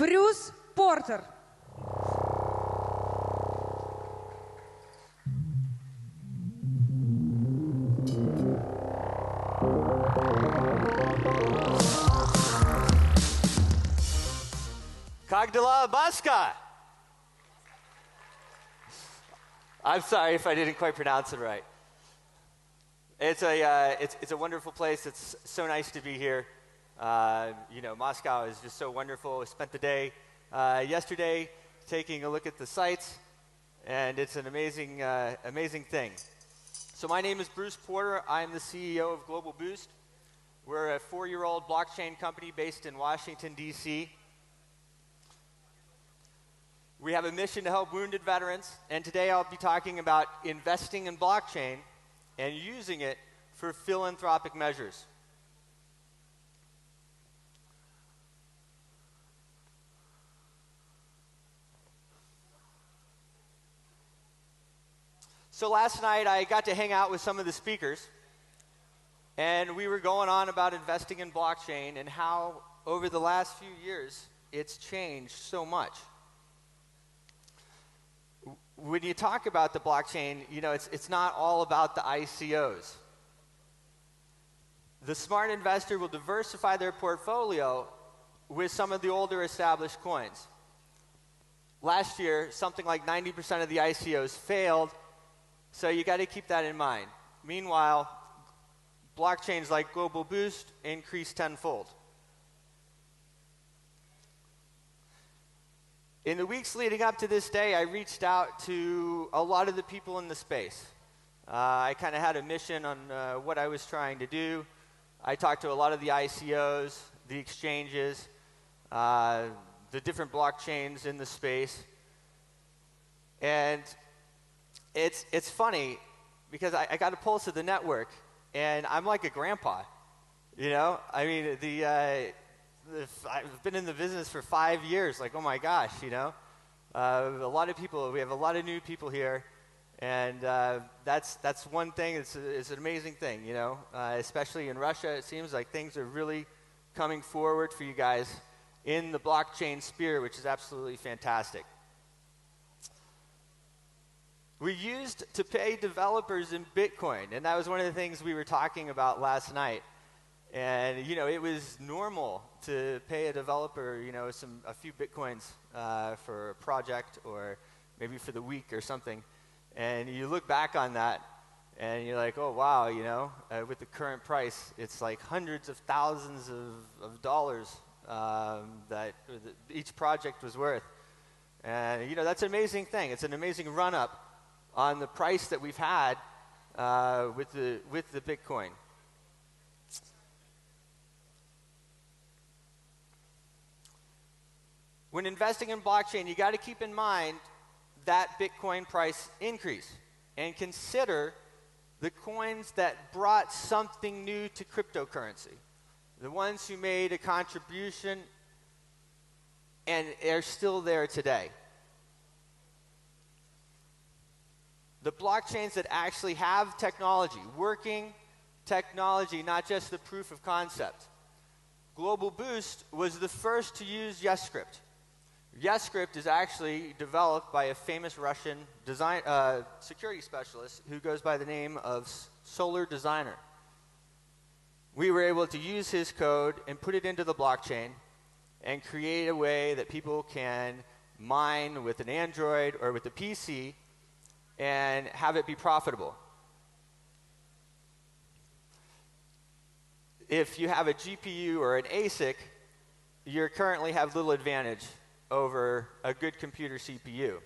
Брюс Портер. Как дела, Баска? I'm sorry if I didn't quite pronounce it right. It's a wonderful place. It's so nice to be here. You know, Moscow is just so wonderful. I spent the day yesterday taking a look at the sites, and it's an amazing, amazing thing. So my name is Bruce Porter. I'm the CEO of GlobalBoost. We're a 4-year-old blockchain company based in Washington, D.C. We have a mission to help wounded veterans, and today I'll be talking about investing in blockchain and using it for philanthropic measures. So last night I got to hang out with some of the speakers, and we were going on about investing in blockchain and how over the last few years it's changed so much. When you talk about the blockchain, you know, it's not all about the ICOs. The smart investor will diversify their portfolio with some of the older established coins. Last year, something like 90% of the ICOs failed, so you got to keep that in mind. Meanwhile, blockchains like GlobalBoost increased tenfold. In the weeks leading up to this day, I reached out to a lot of the people in the space. I kind of had a mission on what I was trying to do. I talked to a lot of the ICOs, the exchanges, the different blockchains in the space. And it's funny because I got a pulse of the network, and I'm like a grandpa. You know, I mean, I've been in the business for 5 years. Like, oh my gosh, you know, a lot of people. We have a lot of new people here, and that's one thing. It's an amazing thing, you know. Especially in Russia, it seems like things are really coming forward for you guys in the blockchain sphere, which is absolutely fantastic. We used to pay developers in Bitcoin, and that was one of the things we were talking about last night. And, you know, it was normal to pay a developer, you know, a few Bitcoins for a project or maybe for the week or something. And you look back on that and you're like, oh, wow, you know, with the current price, it's like hundreds of thousands of dollars that each project was worth. And, you know, that's an amazing thing. It's an amazing run-up on the price that we've had with the Bitcoin. When investing in blockchain, you got to keep in mind that Bitcoin price increase and consider the coins that brought something new to cryptocurrency, the ones who made a contribution and are still there today. The blockchains that actually have technology, working technology, not just the proof of concept. GlobalBoost was the first to use YesScript. YesScript is actually developed by a famous Russian security specialist who goes by the name of Solar Designer. We were able to use his code and put it into the blockchain and create a way that people can mine with an Android or with a PC and have it be profitable. If you have a GPU or an ASIC, you currently have little advantage over a good computer CPU.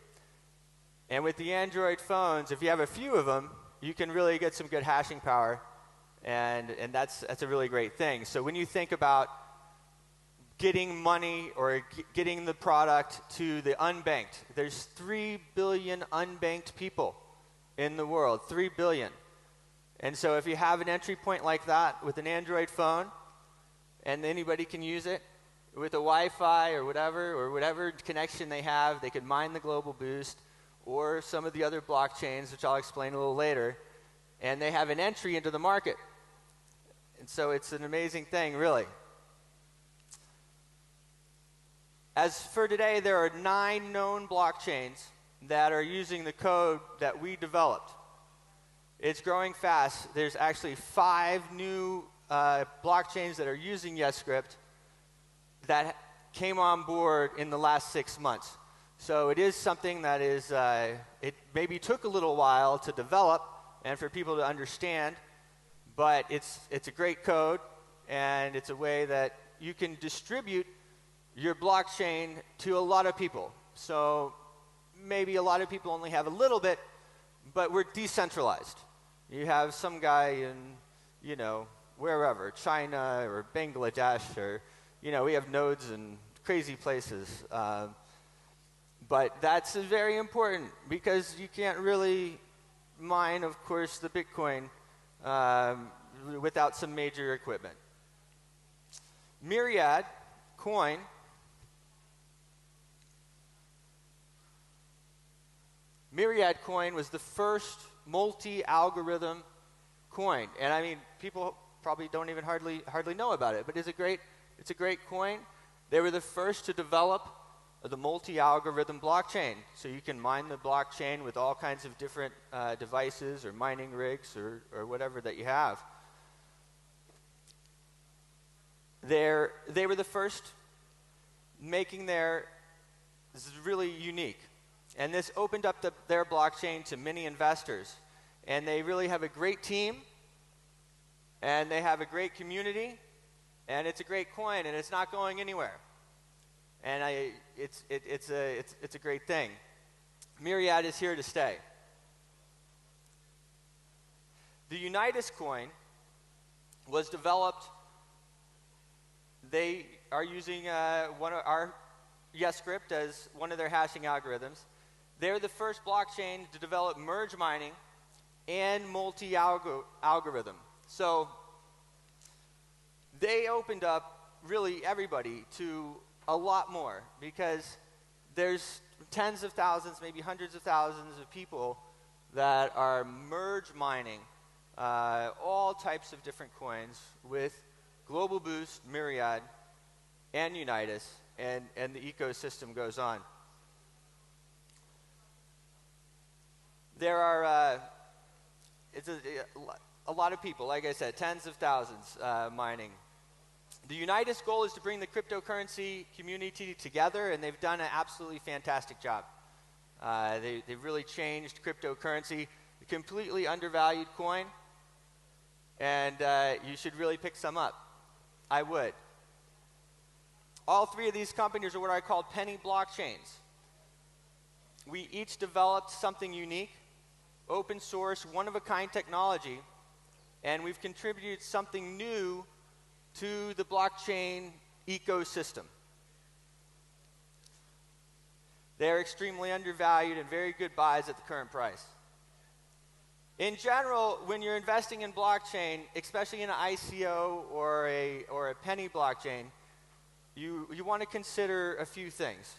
And with the Android phones, if you have a few of them, you can really get some good hashing power, and that's a really great thing. So when you think about getting money or getting the product to the unbanked, there's 3 billion unbanked people in the world, 3 billion. And so if you have an entry point like that with an Android phone, and anybody can use it, with a Wi-Fi or whatever connection they have, they could mine the GlobalBoost or some of the other blockchains, which I'll explain a little later, and they have an entry into the market. And so it's an amazing thing, really. As for today, there are 9 known blockchains that are using the code that we developed. It's growing fast. There's actually 5 new blockchains that are using YesScript that came on board in the last 6 months. So it is something that is, it maybe took a little while to develop and for people to understand, but it's a great code, and it's a way that you can distribute your blockchain to a lot of people. So maybe a lot of people only have a little bit, but we're decentralized. You have some guy in, you know, wherever, China or Bangladesh, or, you know, we have nodes in crazy places. But that's very important because you can't really mine, of course, the Bitcoin without some major equipment. Myriad coin was the first multi-algorithm coin, and I mean, people probably don't even hardly know about it, but it's a great coin. They were the first to develop the multi-algorithm blockchain, so you can mine the blockchain with all kinds of different devices or mining rigs or whatever that you have. They were the first making this is really unique. And this opened up their blockchain to many investors. And they really have a great team, and they have a great community, and it's a great coin, and it's not going anywhere. And it's a great thing. Myriad is here to stay. The Unitas coin was developed. They are using one of our YesScript as one of their hashing algorithms. They're the first blockchain to develop merge mining and multi-algorithm. So they opened up really everybody to a lot more, because there's tens of thousands, maybe hundreds of thousands of people that are merge mining all types of different coins with GlobalBoost, Myriad, and Unitas, and the ecosystem goes on. There are a lot of people, like I said, tens of thousands mining. The Unitas goal is to bring the cryptocurrency community together, and they've done an absolutely fantastic job. They've really changed cryptocurrency, a completely undervalued coin, and you should really pick some up. I would. All 3 of these companies are what I call penny blockchains. We each developed something unique, open source, one-of-a-kind technology, and we've contributed something new to the blockchain ecosystem. They're extremely undervalued and very good buys at the current price. In general, when you're investing in blockchain, especially in an ICO or a penny blockchain, you want to consider a few things.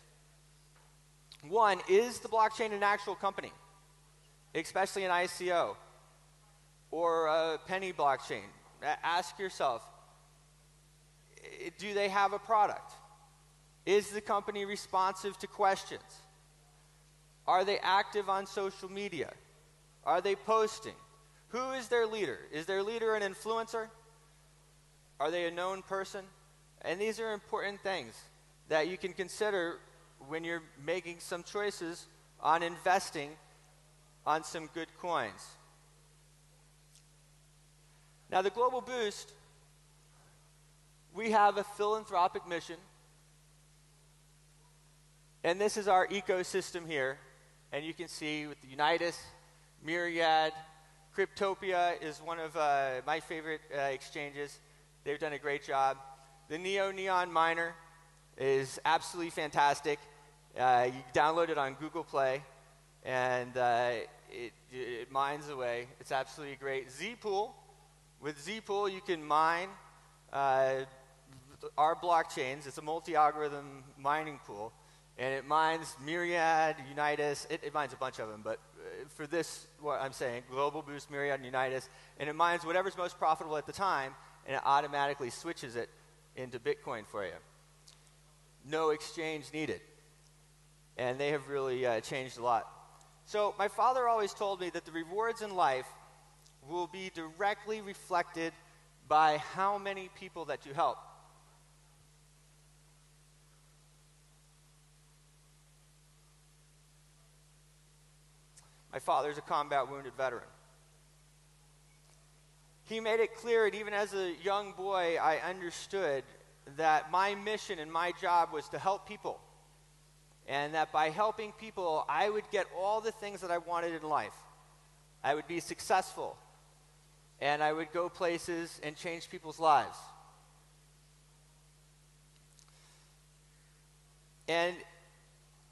One, is the blockchain an actual company, especially an ICO or a penny blockchain? Ask yourself, do they have a product? Is the company responsive to questions? Are they active on social media? Are they posting? Who is their leader? Is their leader an influencer? Are they a known person? And these are important things that you can consider when you're making some choices on investing on some good coins. Now, the GlobalBoost, we have a philanthropic mission, and this is our ecosystem here. And you can see with the Unitas, Myriad, Richtopia is one of my favorite exchanges. They've done a great job. The Neon Miner is absolutely fantastic. You download it on Google Play, and it mines away. It's absolutely great. Zpool, with Zpool you can mine our blockchains. It's a multi-algorithm mining pool, and it mines Myriad, Unitas. It mines a bunch of them, but for this, what I'm saying, GlobalBoost, Myriad, and Unitas, and it mines whatever's most profitable at the time, and it automatically switches it into Bitcoin for you. no exchange needed. And they have really changed a lot. So my father always told me that the rewards in life will be directly reflected by how many people that you help. My father's a combat wounded veteran. He made it clear, and even as a young boy, I understood that my mission and my job was to help people. And that by helping people, I would get all the things that I wanted in life. I would be successful. And I would go places and change people's lives. And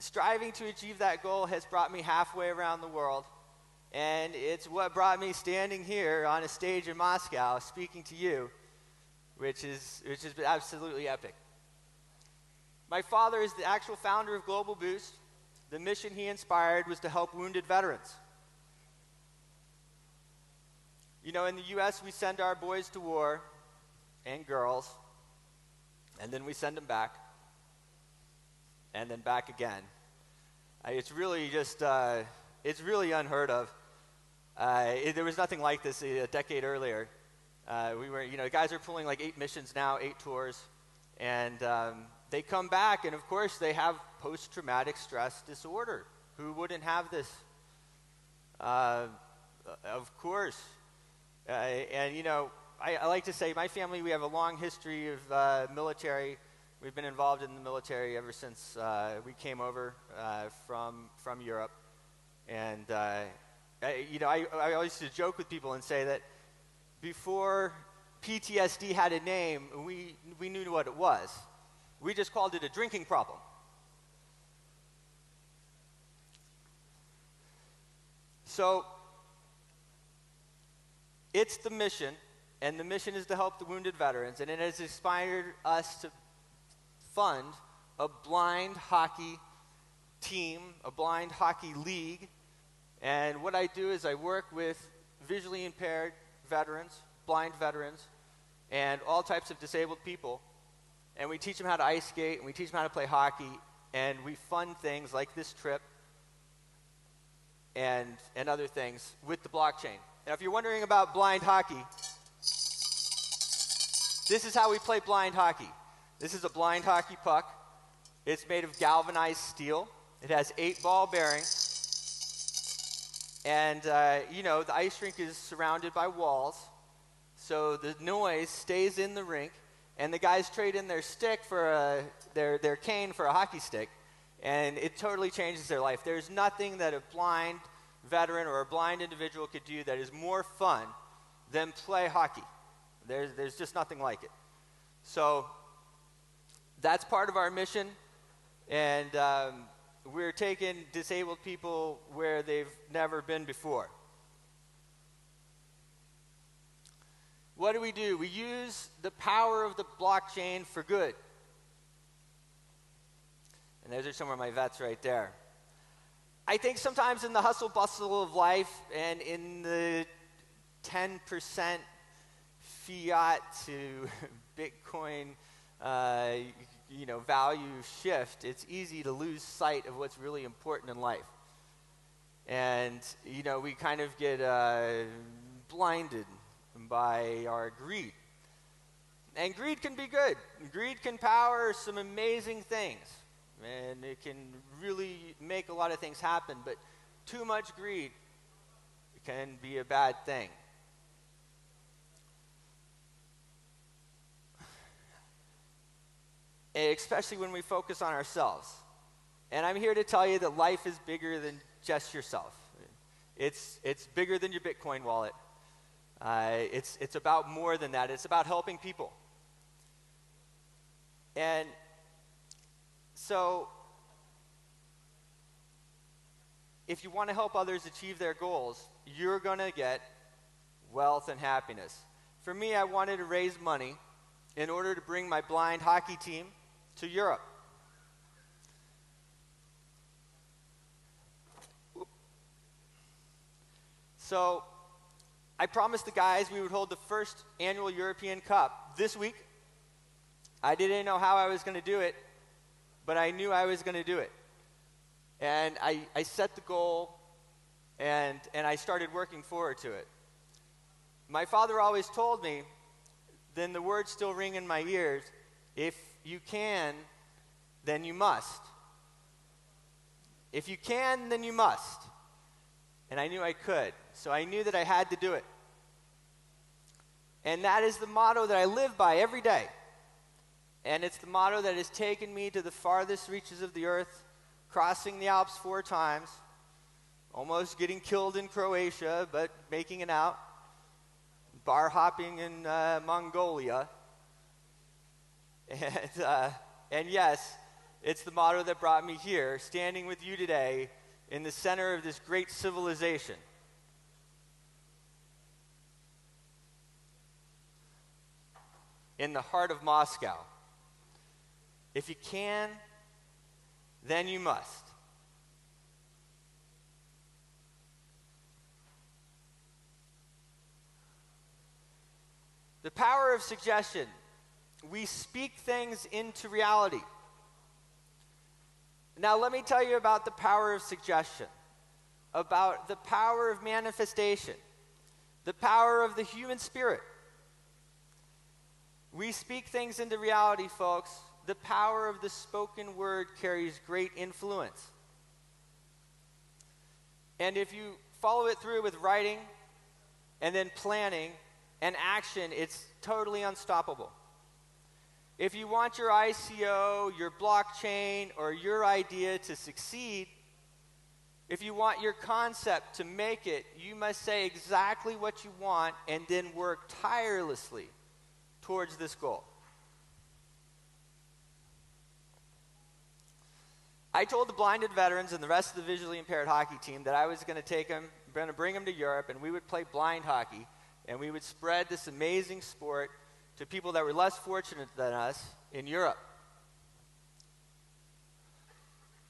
striving to achieve that goal has brought me halfway around the world. And it's what brought me standing here on a stage in Moscow speaking to you, which has been absolutely epic. My father is the actual founder of GlobalBoost. The mission he inspired was to help wounded veterans. You know, in the U.S., we send our boys to war and girls, and then we send them back, and then back again. It's really just, it's really unheard of. There was nothing like this a decade earlier. Guys are pulling like 8 missions now, 8 tours, and they come back, and of course they have post-traumatic stress disorder. Who wouldn't have this? Of course. And you know, I like to say my family, we have a long history of military. We've been involved in the military ever since we came over from Europe. And I always used to joke with people and say that before PTSD had a name, we knew what it was. We just called it a drinking problem. So it's the mission, and the mission is to help the wounded veterans, and it has inspired us to fund a blind hockey team, a blind hockey league. And what I do is I work with visually impaired veterans, blind veterans, and all types of disabled people. And we teach them how to ice skate, and we teach them how to play hockey, and we fund things like this trip and other things with the blockchain. Now, if you're wondering about blind hockey, this is how we play blind hockey. This is a blind hockey puck. It's made of galvanized steel. It has 8 ball bearings. And, the ice rink is surrounded by walls, so the noise stays in the rink, and the guys trade in their stick for their cane for a hockey stick, and it totally changes their life. There's nothing that a blind veteran or a blind individual could do that is more fun than play hockey. There's just nothing like it. So that's part of our mission, and we're taking disabled people where they've never been before. What do? We use the power of the blockchain for good. And those are some of my vets right there. I think sometimes in the hustle bustle of life and in the 10% fiat to Bitcoin value shift, it's easy to lose sight of what's really important in life. And, we kind of get blinded by our greed. And greed can be good. Greed can power some amazing things. And it can really make a lot of things happen. But too much greed can be a bad thing. Especially when we focus on ourselves. And I'm here to tell you that life is bigger than just yourself. It's bigger than your Bitcoin wallet. It's about more than that. It's about helping people. And so, if you want to help others achieve their goals, you're going to get wealth and happiness. For me, I wanted to raise money in order to bring my blind hockey team to Europe. So, I promised the guys we would hold the first annual European Cup this week. I didn't know how I was going to do it, but I knew I was going to do it. And I set the goal, and I started working forward to it. My father always told me, then the words still ring in my ears, if you can, then you must. If you can, then you must. And I knew I could, so I knew that I had to do it. And that is the motto that I live by every day. And it's the motto that has taken me to the farthest reaches of the earth, crossing the Alps 4 times, almost getting killed in Croatia, but making it out, bar hopping in Mongolia. And yes, it's the motto that brought me here, standing with you today in the center of this great civilization. In the heart of Moscow. If you can, then you must. The power of suggestion. We speak things into reality. Now let me tell you about the power of suggestion, about the power of manifestation, the power of the human spirit. We speak things into reality, folks. The power of the spoken word carries great influence. And if you follow it through with writing and then planning and action, it's totally unstoppable. If you want your ICO, your blockchain, or your idea to succeed, if you want your concept to make it, you must say exactly what you want and then work tirelessly towards this goal. I told the blinded veterans and the rest of the visually impaired hockey team that I was going to bring them to Europe, and we would play blind hockey, and we would spread this amazing sport to people that were less fortunate than us in Europe.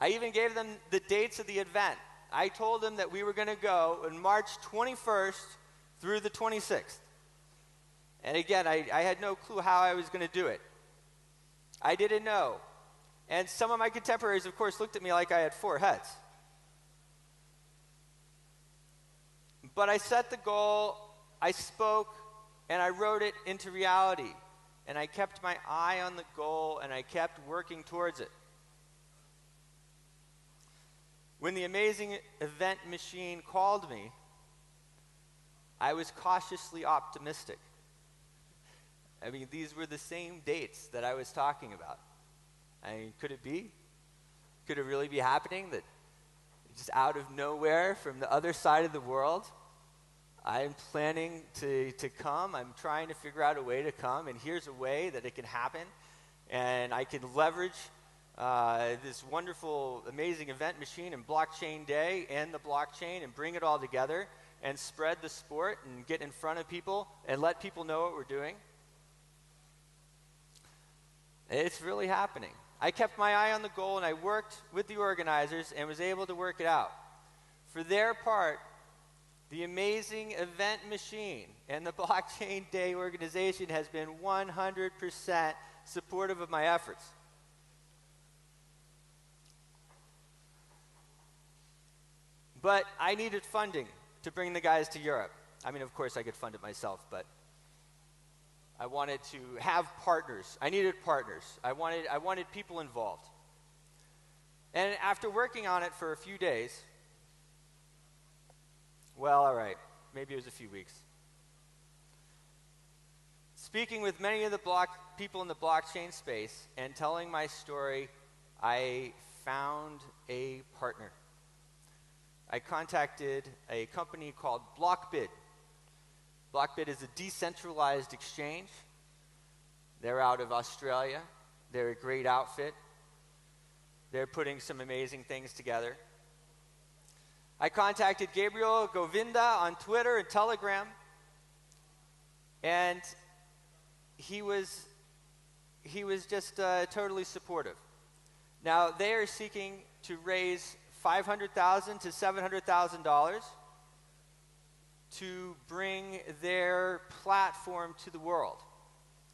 I even gave them the dates of the event. I told them that we were going to go on March 21st through the 26th. And again, I had no clue how I was going to do it. I didn't know. And some of my contemporaries, of course, looked at me like I had 4 heads. But I set the goal, I spoke, and I wrote it into reality. And I kept my eye on the goal, and I kept working towards it. When the amazing event machine called me, I was cautiously optimistic. I mean, these were the same dates that I was talking about. I mean, could it be? Could it really be happening that just out of nowhere from the other side of the world, I'm planning to come. I'm trying to figure out a way to come, and here's a way that it can happen. And I can leverage this wonderful, amazing event machine and blockchain day and the blockchain and bring it all together and spread the sport and get in front of people and let people know what we're doing. It's really happening. I kept my eye on the goal, and I worked with the organizers and was able to work it out. For their part, the amazing event machine and the Blockchain Day organization has been 100% supportive of my efforts. But I needed funding to bring the guys to Europe. I mean, of course, I could fund it myself, but I wanted to have partners. I needed partners. I wanted people involved. And after working on it for a few days, well, all right, maybe it was a few weeks. Speaking with many of the people in the blockchain space and telling my story, I found a partner. I contacted a company called BlockBid. BlockBid is a decentralized exchange. They're out of Australia. They're a great outfit. They're putting some amazing things together. I contacted Gabriel Govinda on Twitter and Telegram, and he was just totally supportive. Now, they are seeking to raise $500,000 to $700,000 to bring their platform to the world.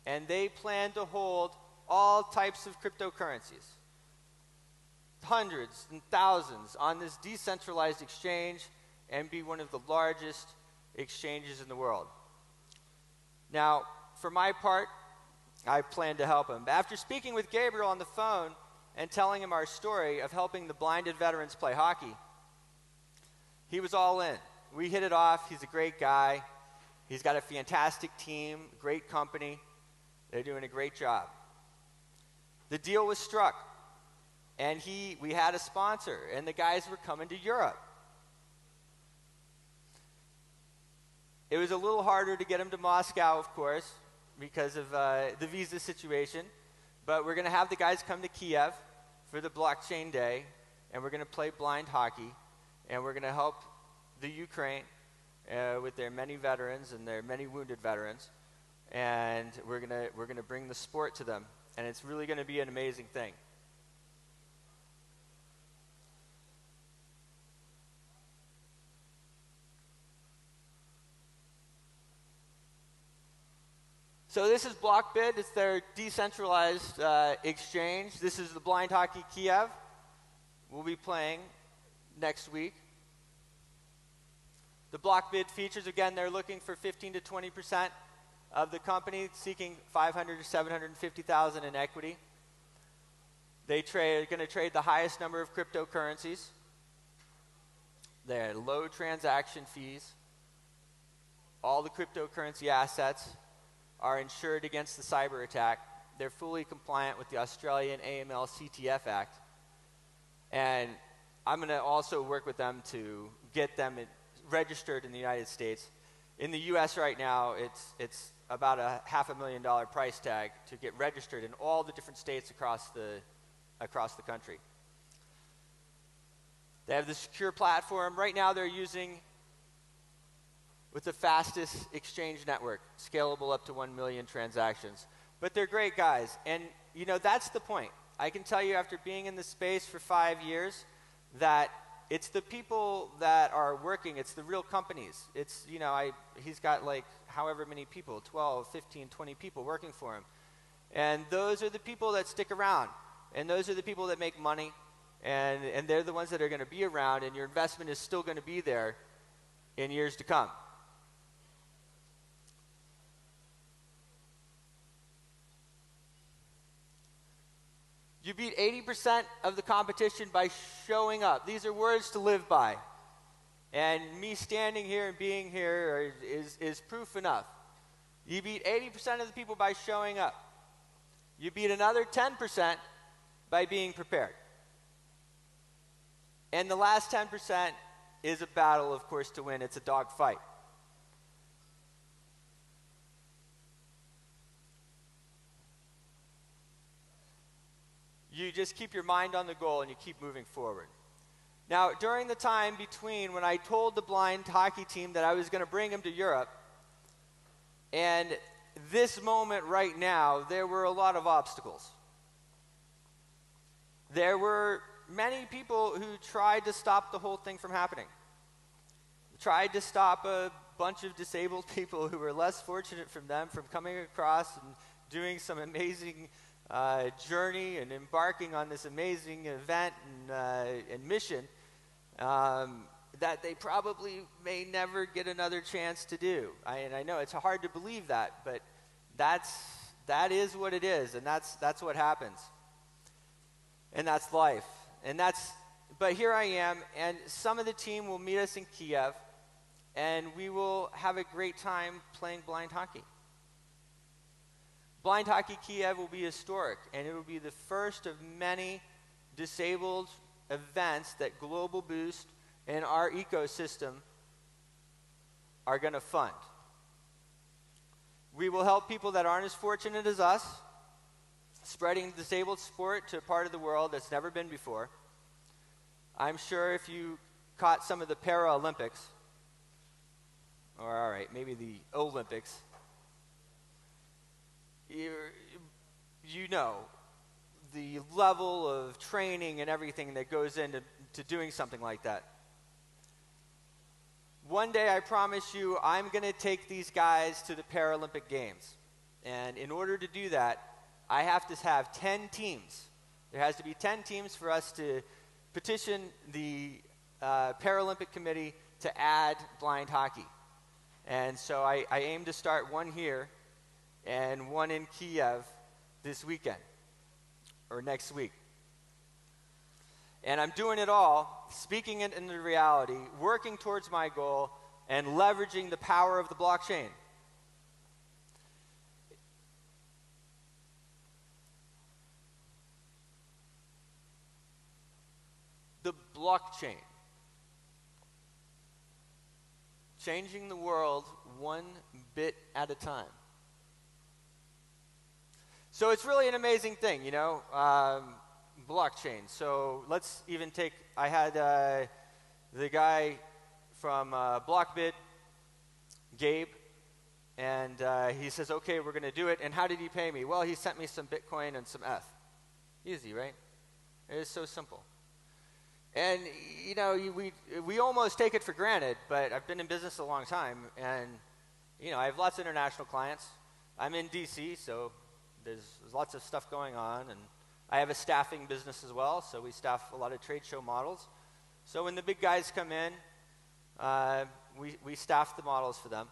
And they plan to hold all types of cryptocurrencies. hundreds and thousands on this decentralized exchange and be one of the largest exchanges in the world. Now, for my part, I plan to help him. After speaking with Gabriel on the phone and telling him our story of helping the blinded veterans play hockey, he was all in. We hit it off. He's a great guy. He's got a fantastic team, great company. They're doing a great job. The deal was struck, and we had a sponsor, and the guys were coming to Europe. It was a little harder to get him to Moscow, of course, because of the visa situation, but we're going to have the guys come to Kiev for the blockchain day, and we're going to play blind hockey, and we're going to help the Ukraine with their many veterans and their many wounded veterans, and we're going to bring the sport to them, and it's really going to be an amazing thing. So this is BlockBid. It's their decentralized exchange. This is the Blind Hockey Kiev. We'll be playing next week. The BlockBid features, again, they're looking for 15 to 20% of the company, seeking 500 to 750,000 in equity. They're going to trade the highest number of cryptocurrencies. They're low transaction fees. All the cryptocurrency assets are insured against the cyber attack. They're fully compliant with the Australian AML CTF Act. And I'm going to also work with them to get them registered in the United States. In the US right now, it's about a $500,000 price tag to get registered in all the different states across the country. They have the secure platform. Right now they're using with the fastest exchange network, scalable up to 1 million transactions. But they're great guys, and you know, that's the point. I can tell you after being in the space for 5 years that it's the people that are working, it's the real companies. It's, you know, he's got like however many people, 12, 15, 20 people working for him. And those are the people that stick around, and those are the people that make money, and they're the ones that are going to be around, and your investment is still going to be there in years to come. You beat 80% of the competition by showing up. These are words to live by. And me standing here and being here is proof enough. You beat 80% of the people by showing up. You beat another 10% by being prepared. And the last 10% is a battle, of course, to win. It's a dog fight. You just keep your mind on the goal and you keep moving forward. Now, during the time between when I told the blind hockey team that I was going to bring them to Europe and this moment right now, there were a lot of obstacles. There were many people who tried to stop the whole thing from happening. Tried to stop a bunch of disabled people who were less fortunate from them from coming across and doing some amazing journey and embarking on this amazing event and mission that they probably may never get another chance to do. And I know it's hard to believe that, but that is what it is, and that's what happens. And that's life. But here I am, and some of the team will meet us in Kiev, and we will have a great time playing blind hockey. Blind Hockey Kiev will be historic, and it will be the first of many disabled events that GlobalBoost and our ecosystem are going to fund. We will help people that aren't as fortunate as us, spreading disabled sport to a part of the world that's never been before. I'm sure if you caught some of the Paralympics, or all right, maybe the Olympics, you know the level of training and everything that goes into doing something like that. One day, I promise you, I'm going to take these guys to the Paralympic Games. And in order to do that, I have to have 10 teams There has to be 10 teams for us to petition the Paralympic Committee to add blind hockey. And so I aim to start one here and one in Kiev this weekend, or next week. And I'm doing it all, speaking it into reality, working towards my goal, and leveraging the power of the blockchain. The blockchain. Changing the world one bit at a time. So it's really an amazing thing, you know, blockchain. So let's even take, I had the guy from BlockBit, Gabe, and he says, okay, we're going to do it. And how did he pay me? Well, he sent me some Bitcoin and some ETH. Easy, right? It is so simple. And, you know, we almost take it for granted, but I've been in business a long time, and, you know, I have lots of international clients. I'm in D.C., so there's lots of stuff going on, and I have a staffing business as well, so we staff a lot of trade show models. So when the big guys come in, we staff the models for them,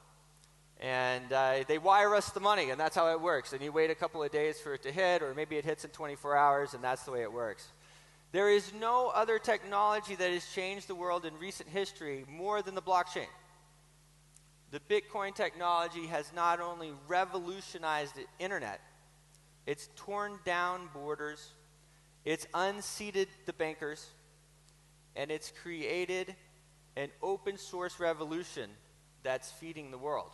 and they wire us the money, and that's how it works. And you wait a couple of days for it to hit, or maybe it hits in 24 hours, and that's the way it works. There is no other technology that has changed the world in recent history more than the blockchain. The Bitcoin technology has not only revolutionized the internet, it's torn down borders, it's unseated the bankers, and it's created an open source revolution that's feeding the world.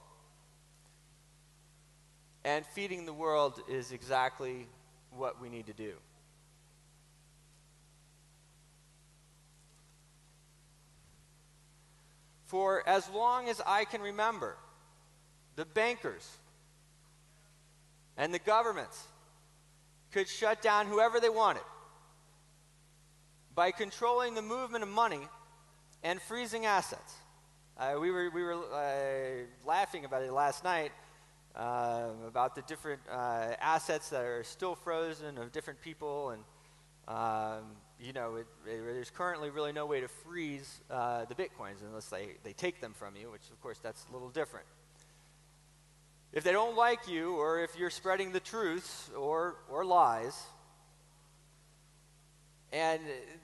And feeding the world is exactly what we need to do. For as long as I can remember, the bankers and the governments could shut down whoever they wanted by controlling the movement of money and freezing assets. We were laughing about it last night, about the different assets that are still frozen of different people, and you know, there's currently really no way to freeze the Bitcoins unless they take them from you, which of course that's a little different. If they don't like you, or if you're spreading the truths or lies, and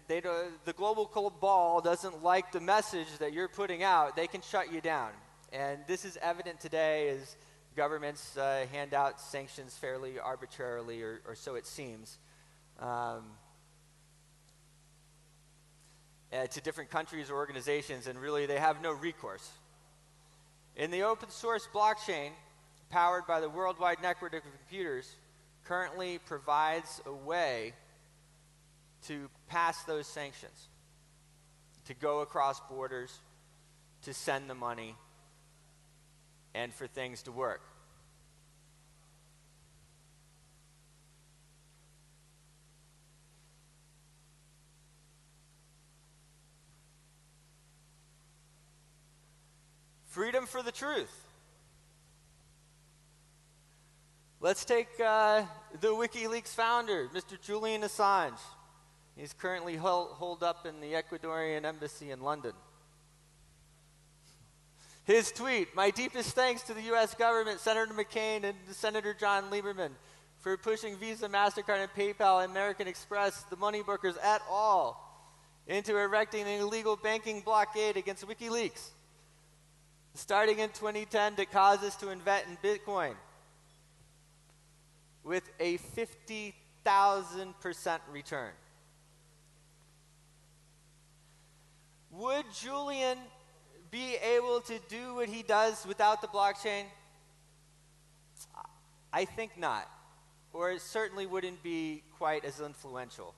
the global cabal doesn't like the message that you're putting out, they can shut you down. And this is evident today as governments hand out sanctions fairly arbitrarily, or so it seems, to different countries or organizations, and really they have no recourse. In the open source blockchain, powered by the worldwide network of computers, currently provides a way to pass those sanctions, to go across borders, to send the money, and for things to work. Freedom for the truth. Let's take the WikiLeaks founder, Mr. Julian Assange. He's currently holed up in the Ecuadorian embassy in London. His tweet: my deepest thanks to the U.S. government, Senator McCain, and Senator John Lieberman for pushing Visa, MasterCard, and PayPal, and American Express, the money brokers et al., into erecting an illegal banking blockade against WikiLeaks, starting in 2010, to cause us to invest in Bitcoin with a 50,000% return. Would Julian be able to do what he does without the blockchain? I think not, or it certainly wouldn't be quite as influential.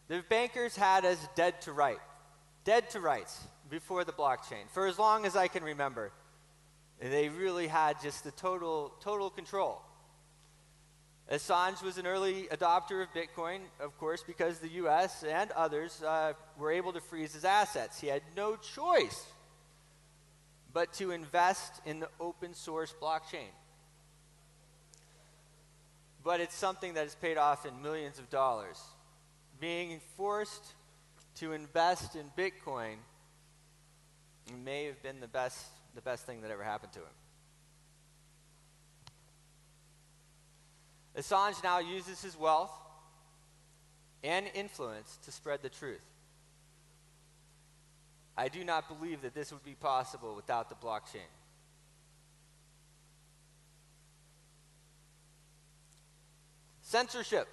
The bankers had us dead to rights before the blockchain, for as long as I can remember. They really had just the total control. Assange was an early adopter of Bitcoin, of course, because the US and others were able to freeze his assets. He had no choice but to invest in the open source blockchain. But it's something that has paid off in millions of dollars. being forced to invest in Bitcoin may have been the best thing that ever happened to him. Assange now uses his wealth and influence to spread the truth. I do not believe that this would be possible without the blockchain. Censorship.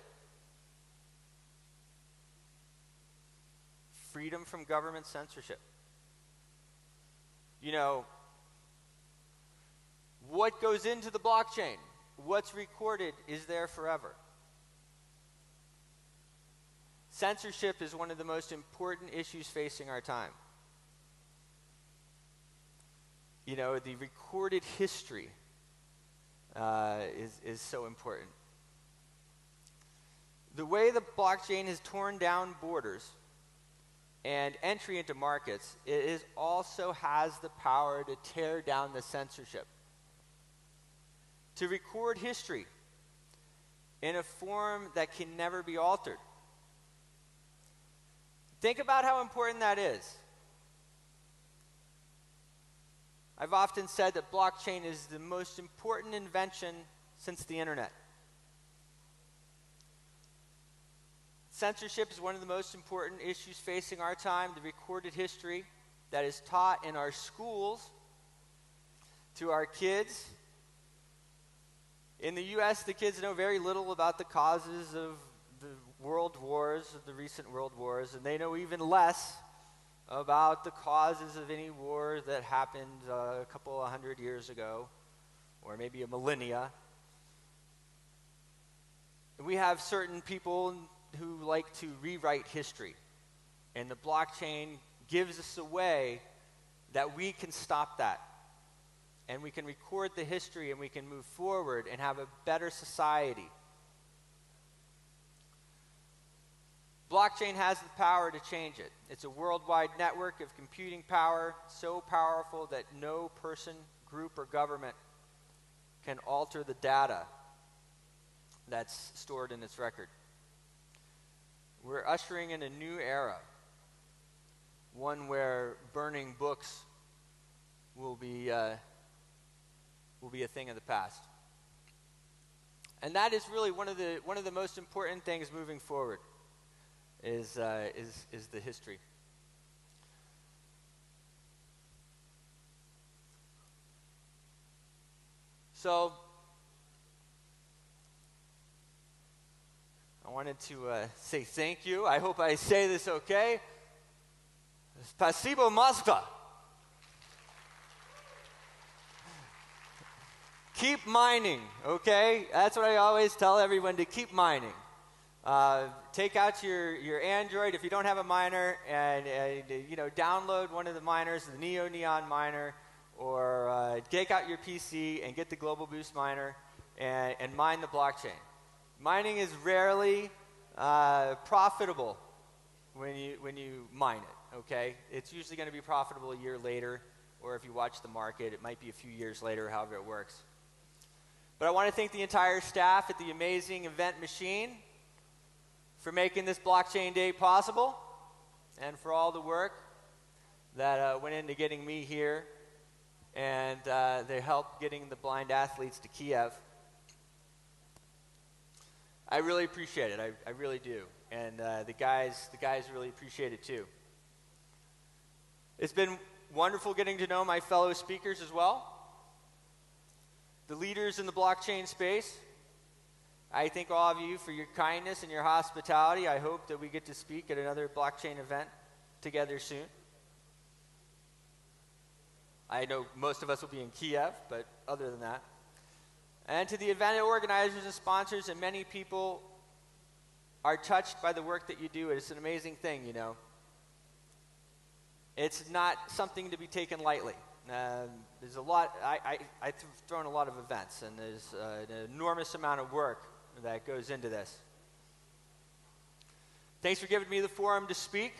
Freedom from government censorship. You know, what goes into the blockchain, what's recorded is there forever. Censorship is one of the most important issues facing our time. You know, the recorded history is so important. The way the blockchain has torn down borders and entry into markets, it also has the power to tear down the censorship, to record history in a form that can never be altered. Think about how important that is. I've often said that blockchain is the most important invention since the internet. Censorship is one of the most important issues facing our time. The recorded history that is taught in our schools to our kids. In the U.S., the kids know very little about the causes of the world wars, of the recent world wars, and they know even less about the causes of any war that happened a couple of 100 years ago, or maybe a millennia. We have certain people who like to rewrite history, and the blockchain gives us a way that we can stop that, and we can record the history, and we can move forward and have a better society. Blockchain has the power to change it. It's a worldwide network of computing power, so powerful that no person, group, or government can alter the data that's stored in its record. We're ushering in a new era, one where burning books will be a thing of the past. And that is really one of the most important things moving forward. Is the history. So I wanted to say thank you. I hope I say this okay. Спасибо, Moskva. Keep mining, okay? That's what I always tell everyone, to keep mining. Take out your Android if you don't have a miner, and download one of the miners, the Neon miner, or take out your PC and get the GlobalBoost miner and mine the blockchain. Mining is rarely profitable when you mine it. Okay, it's usually going to be profitable a year later, or if you watch the market, it might be a few years later. However it works. But I want to thank the entire staff at the amazing Event Machine for making this blockchain day possible, and for all the work that went into getting me here, and they helped getting the blind athletes to Kiev. I really appreciate it. I really do, and the guys really appreciate it too. It's been wonderful getting to know my fellow speakers as well, the leaders in the blockchain space. I thank all of you for your kindness and your hospitality. I hope that we get to speak at another blockchain event together soon. I know most of us will be in Kiev, but other than that. And to the event organizers and sponsors, and many people are touched by the work that you do. It's an amazing thing, you know. It's not something to be taken lightly. There's a lot, I've thrown a lot of events, and there's an enormous amount of work that goes into this. Thanks for giving me the forum to speak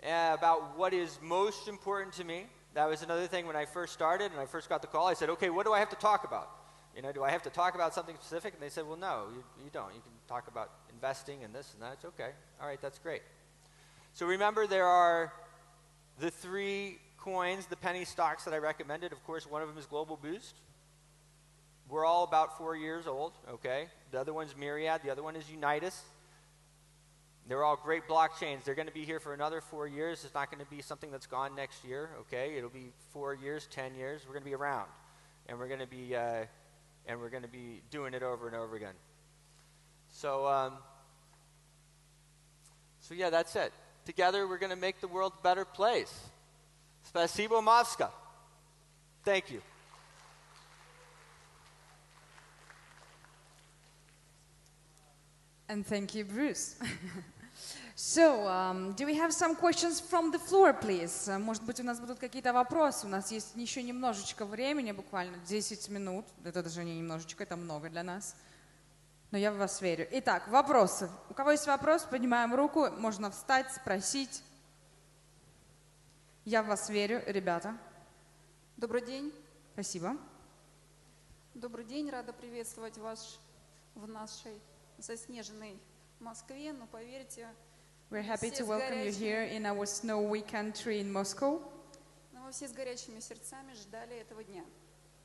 about what is most important to me. That was another thing when I first started and I first got the call. I said, okay, what do I have to talk about? Do I have to talk about something specific? And they said, well, no, you don't. You can talk about investing and this and that. It's okay. All right, that's great. So remember, there are the 3 coins, the penny stocks that I recommended. Of course, one of them is GlobalBoost. We're all about 4 years old, okay? The other one's Myriad. The other one is Unitas. They're all great blockchains. They're going to be here for another 4 years. It's not going to be something that's gone next year, okay? It'll be 4 years, 10 years. We're going to be around, and we're going to be doing it over and over again. So, so yeah, that's it. Together, we're going to make the world a better place. Spasibo Mavska. Thank you. And thank you, Bruce. So, do we have some questions from the floor, please? Может быть, у нас будут какие-то вопросы. У нас есть еще немножечко времени, буквально 10 минут. Это даже не немножечко, это много для нас. Но я в вас верю. Итак, вопросы. У кого есть вопрос, поднимаем руку. Можно встать, спросить. Я в вас верю, ребята. Добрый день. Спасибо. Добрый день. Рада приветствовать вас в нашей заснеженной Москве. Но поверьте, we're happy to welcome you here in our snowy country in Moscow. Но мы все с горячими сердцами ждали этого дня.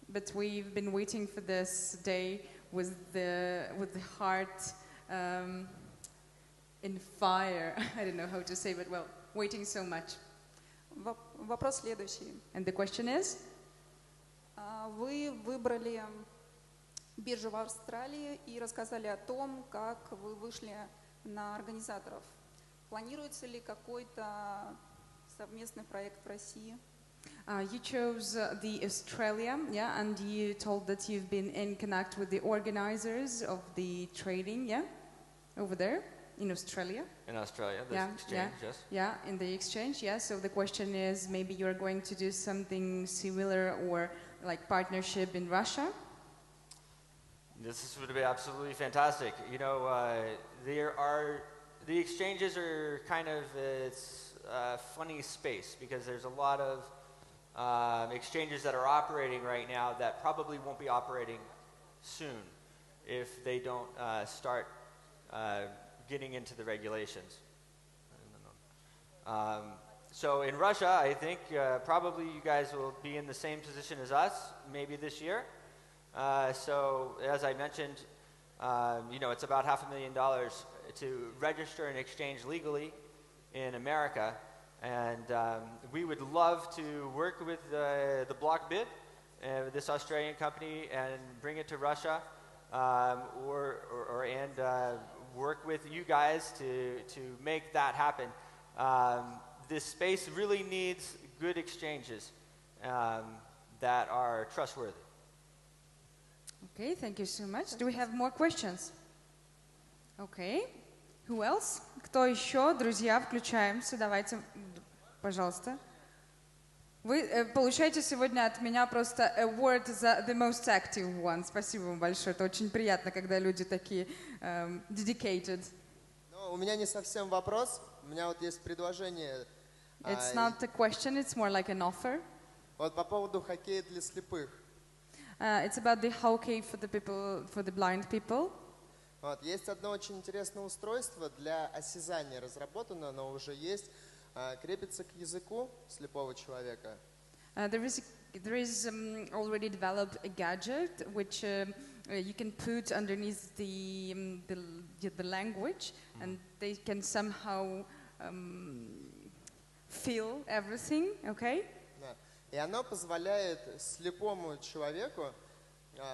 But we've been waiting for this day with the heart in fire. I don't know how to say, but well, waiting so much. Вопрос следующий. And the question is? Вы выбрали биржу в Австралии и рассказали о том, как вы вышли на организаторов. Планируется ли какой-то совместный проект в России? You chose the Australia, yeah, and you told that you've been in contact with the organizers of the trading, yeah, over there in Australia. In Australia, the yeah, exchange, yeah, yes. Yeah, in the exchange, yeah. So the question is, maybe you're going to do something similar or like partnership in Russia? This would be absolutely fantastic. You know, the exchanges are kind of, it's a funny space because there's a lot of exchanges that are operating right now that probably won't be operating soon if they don't start getting into the regulations. So in Russia, I think probably you guys will be in the same position as us, maybe this year. So as I mentioned, you know, it's about $500,000 to register an exchange legally in America. And we would love to work with the BlockBid, this Australian company, and bring it to Russia, and work with you guys to make that happen. This space really needs good exchanges that are trustworthy. Okay, thank you so much. Do we have more questions? Okay. Who else? Кто еще? Друзья, включаемся. Давайте, пожалуйста. Вы получаете сегодня от меня просто award за the most active one. Спасибо вам большое. Это очень приятно, когда люди такие dedicated. Ну, у меня не совсем вопрос. У меня вот есть предложение. It's not a question, it's more like an offer. Вот по поводу хоккея для слепых. It's about the hockey for the people, for the blind people. Вот, есть одно очень интересное устройство для осязания разработано, оно уже есть, крепится к языку слепого человека. There is already developed a gadget which you can put underneath the language, and they can somehow feel everything, okay? Да. И оно позволяет слепому человеку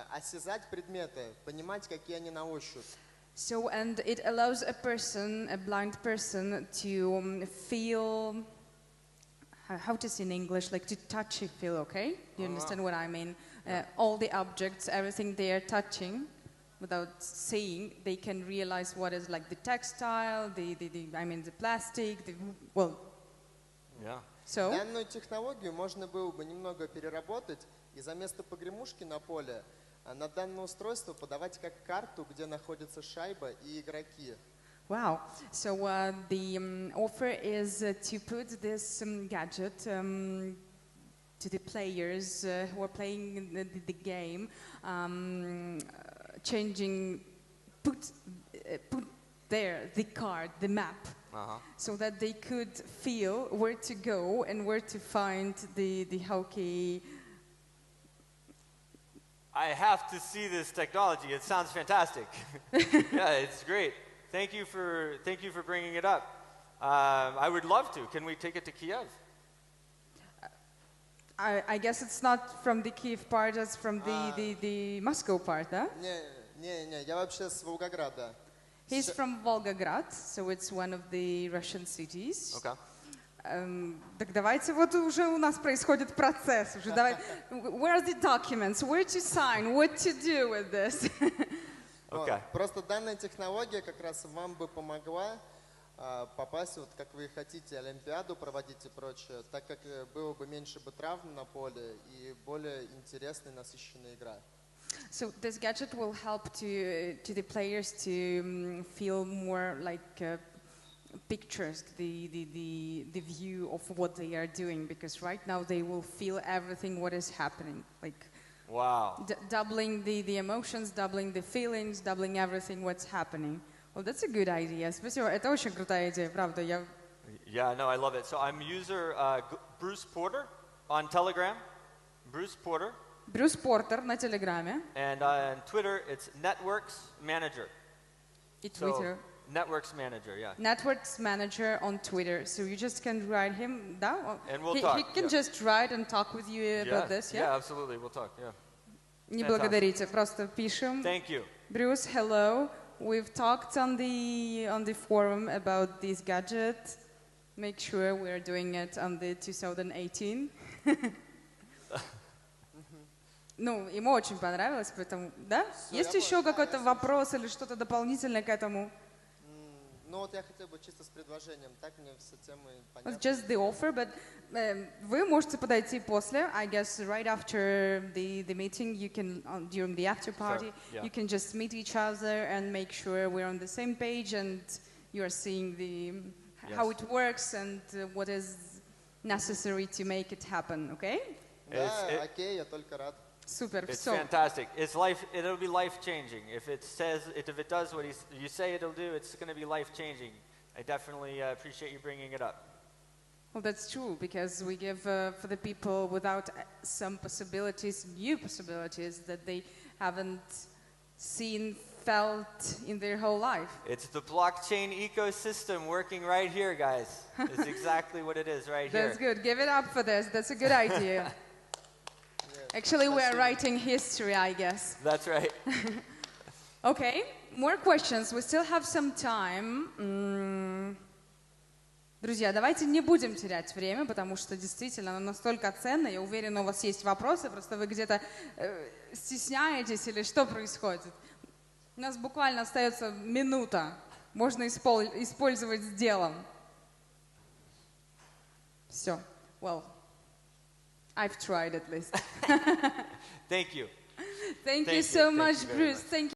осязать предметы, понимать, какие они на ощупь. So, and it allows a person, a blind person, to feel, how to say in English, like to touch and feel, okay? Do you understand what I mean? All the objects, everything they are touching, without seeing, they can realize what is like the textile, the plastic, well. Yeah. So. Данную технологию можно было бы немного переработать и за место погремушки на поле на данное устройство подавать как карту, где находится шайба и игроки. Wow. So the offer is to put this gadget to the players who are playing the game, changing, there, the card, the map, so that they could feel where to go and where to find the hockey. I have to see this technology. It sounds fantastic. Yeah, it's great. Thank you for bringing it up. I would love to. Can we take it to Kiev? I guess it's not from the Kiev part, it's from the Moscow part, huh? Не, я вообще с Волгограда. He's from Volgograd, so it's one of the Russian cities. Okay. Так давайте, вот уже у нас происходит процесс. Уже давай, where are the documents? Where to sign? What to do with this? Okay. Просто данная технология как раз вам бы помогла попасть, вот как вы хотите, Олимпиаду проводить и прочее, так как было бы меньше бы травм на поле и более интересная, насыщенная игра. So this gadget will help to the players to feel more like pictures, the view of what they are doing, because right now they will feel everything what is happening, like wow, doubling the emotions, doubling the feelings, doubling everything what's happening. Well, that's a good idea. Спасибо. Это очень крутая идея, правда. Yeah, no, I love it. So I'm user Bruce Porter on Telegram. Bruce Porter. Брюс Портер на Телеграме. And on Twitter, it's Networks Manager. И Twitter. So, Networks Manager, yeah. Networks Manager on Twitter. So you just can write him, да? And we'll talk. He can just write and talk with you about this, yeah? Yeah, absolutely. We'll talk, yeah. Не благодарите, просто пишем. Thank you. Bruce, hello. We've talked on the forum about this gadget. Make sure we're doing it on the 2018. Ну, ему очень понравилось, поэтому, да? Есть еще какой-то вопрос или что-то дополнительное к этому? Ну вот я хотел бы чисто с предложением, так мне все темы понятны. It's just the offer, but вы можете подойти после, I guess, right after the meeting, you can, during the after party, Sure, yeah. you can just meet each other and make sure we're on the same page and you are seeing how it works and what is necessary to make it happen, okay? Да, окей, я только рад. Super. It's So, fantastic. It'll be life-changing. If it does what you say it'll do, it's going to be life-changing. I definitely appreciate you bringing it up. well, that's true, because we give for the people without some possibilities, new possibilities that they haven't seen, felt in their whole life. It's the blockchain ecosystem working right here, guys. It's exactly what it is right here. That's good. Give it up for this. That's a good idea. Actually, we are writing history, I guess. That's right. Okay, more questions. We still have some time. Друзья, давайте не будем терять время, потому что действительно оно настолько ценно. Я уверена, у вас есть вопросы, просто вы где-то стесняетесь или что происходит. У нас буквально остается минута. Можно использовать с делом. Все. Well, I've tried at least. Thank you. Thank you so much, Bruce. Thank you.